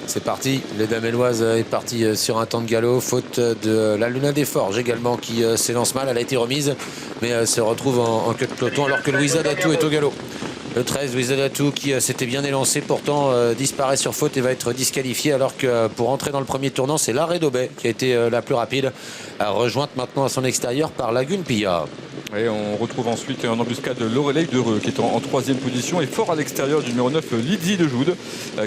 C'est parti, le Damelloise est parti sur un temps de galop, faute de la Luna des Forges également qui s'élance mal, elle a été remise mais se retrouve en queue de peloton alors que Louisa Datou est au galop. Le 13, Louisa Datou qui s'était bien élancé, pourtant disparaît sur faute et va être disqualifié alors que pour entrer dans le premier tournant, c'est l'Arrêt d'Aubet qui a été la plus rapide, rejointe maintenant à son extérieur par Lagune Pilla. Et on retrouve ensuite en embuscade Lorelei d'Heureux qui est en troisième position et fort à l'extérieur du numéro 9 Lydie de Joude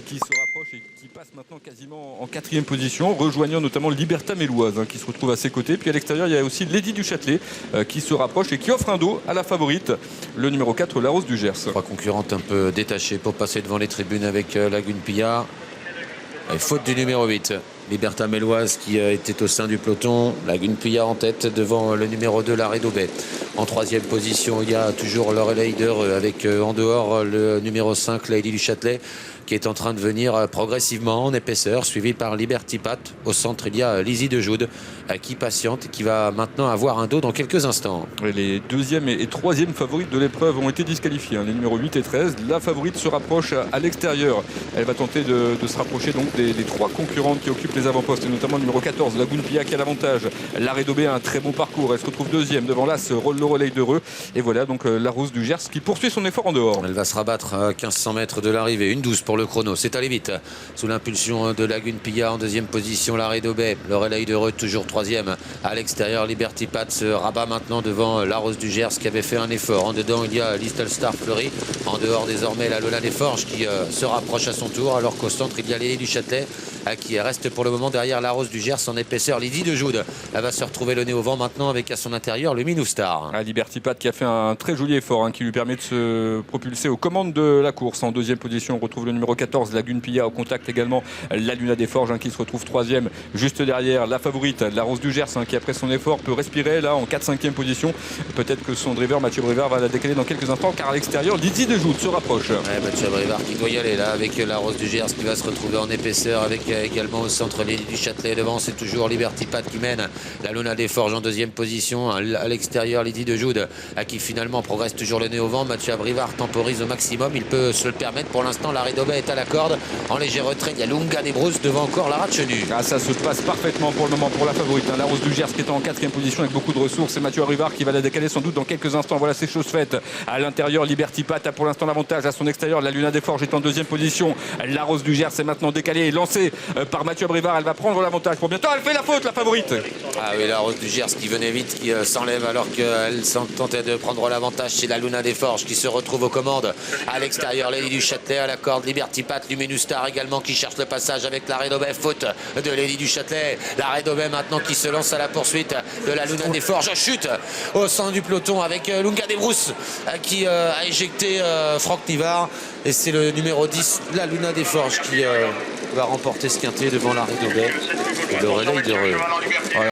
qui se rapproche et qui passe maintenant quasiment en quatrième position, rejoignant notamment Liberta Méloise qui se retrouve à ses côtés. Puis à l'extérieur il y a aussi Lady du Châtelet qui se rapproche et qui offre un dos à la favorite, le numéro 4 La Rose du Gers. Trois concurrentes un peu détachées pour passer devant les tribunes avec Lagune Pilla. Et faute du numéro 8. Liberta Méloise qui était au sein du peloton. Lagune Pilla en tête devant le numéro 2, l'Arrêt d'Aubet. En troisième position, il y a toujours Lorelei d'Heureux avec en dehors le numéro 5, Lady du Châtelet, qui est en train de venir progressivement en épaisseur, suivi par Liberty Pat. Au centre, il y a Lizzie de Joude qui patiente et qui va maintenant avoir un dos dans quelques instants. Et les deuxième et troisième favorites de l'épreuve ont été disqualifiés, les numéros 8 et 13. La favorite se rapproche à l'extérieur. Elle va tenter de se rapprocher donc des trois concurrentes qui occupent les avant-postes, et notamment le numéro 14, Lagune Pilla qui a l'avantage. L'Arrêt d'Aubet a un très bon parcours. Elle se retrouve deuxième devant l'As Lorelei d'Heureux. Et voilà donc la Rose du Gers qui poursuit son effort en dehors. Elle va se rabattre à 1500 mètres de l'arrivée. 1:12 pour le chrono. C'est allé vite. Sous l'impulsion de Lagune Pilla en deuxième position, l'Arrêt d'Aubet. Lorelei d'Heureux toujours troisième. À l'extérieur, Liberty Pat se rabat maintenant devant la Rose du Gers qui avait fait un effort. En dedans, il y a Little Star Fleury. En dehors, désormais, la Luna des Forges qui se rapproche à son tour. Alors qu'au centre, il y a Lily du Châtelet qui reste pour le moment derrière la Rose du Gers en épaisseur. Lydie de Joude. Elle va se retrouver le nez au vent maintenant avec à son intérieur le Minou Star. Liberty Pat qui a fait un très joli effort qui lui permet de se propulser aux commandes de la course. En deuxième position, on retrouve le numéro 14, Lagune Pilla, au contact également la Luna des Forges qui se retrouve troisième. Juste derrière, la favorite, la Rose du Gers qui après son effort peut respirer là en 4-5e position. Peut-être que son driver, Mathieu Brivard, va la décaler dans quelques instants car à l'extérieur, Lydie de Joude se rapproche. Ouais, Mathieu Brivard qui doit y aller là avec la Rose du Gers qui va se retrouver en épaisseur avec également au centre Lily du Châtelet. Devant, c'est toujours Liberty Pat qui mène. La Luna des Forges en deuxième position. À l'extérieur, Lydie de Joude qui finalement progresse toujours le nez au vent. Mathieu Brivard temporise au maximum. Il peut se le permettre pour l'instant. L'Arrêt d'Aubet est à la corde. En léger retrait, il y a Lunga des Brousses devant encore Lara Tchenu. Ça se passe parfaitement pour le moment pour la favorite. La Rose du Gers qui est en quatrième position avec beaucoup de ressources. C'est Mathieu Brivard qui va la décaler sans doute dans quelques instants. Voilà, c'est chose faite. À l'intérieur, Liberty Pat a pour l'instant l'avantage. À son extérieur, la Luna des Forges est en deuxième position. La Rose du Gers est maintenant décalée et lancée par Mathieu Brivard. Elle va prendre l'avantage pour bientôt. Elle fait la faute, la favorite. Ah oui, la Rose du Gers qui venait vite, qui s'enlève alors qu'elle tentait de prendre l'avantage. C'est la Luna des Forges qui se retrouve aux commandes. À l'extérieur, Lady du Châtelet à la corde. Liberty Pat, Luminous Star également qui cherche le passage avec l'Arrêt d'Aubet. Faute de Lady du Châtelet. L'Arrêt d'Aubet maintenant qui se lance à la poursuite de la Luna des Forges. Chute au sein du peloton avec Lunga des Brousses qui a éjecté Franck Nivard. Et c'est le numéro 10, la Luna des Forges qui va remporter ce quintet devant l'Arrêt d'Aubet et Lorelei d'Heureux.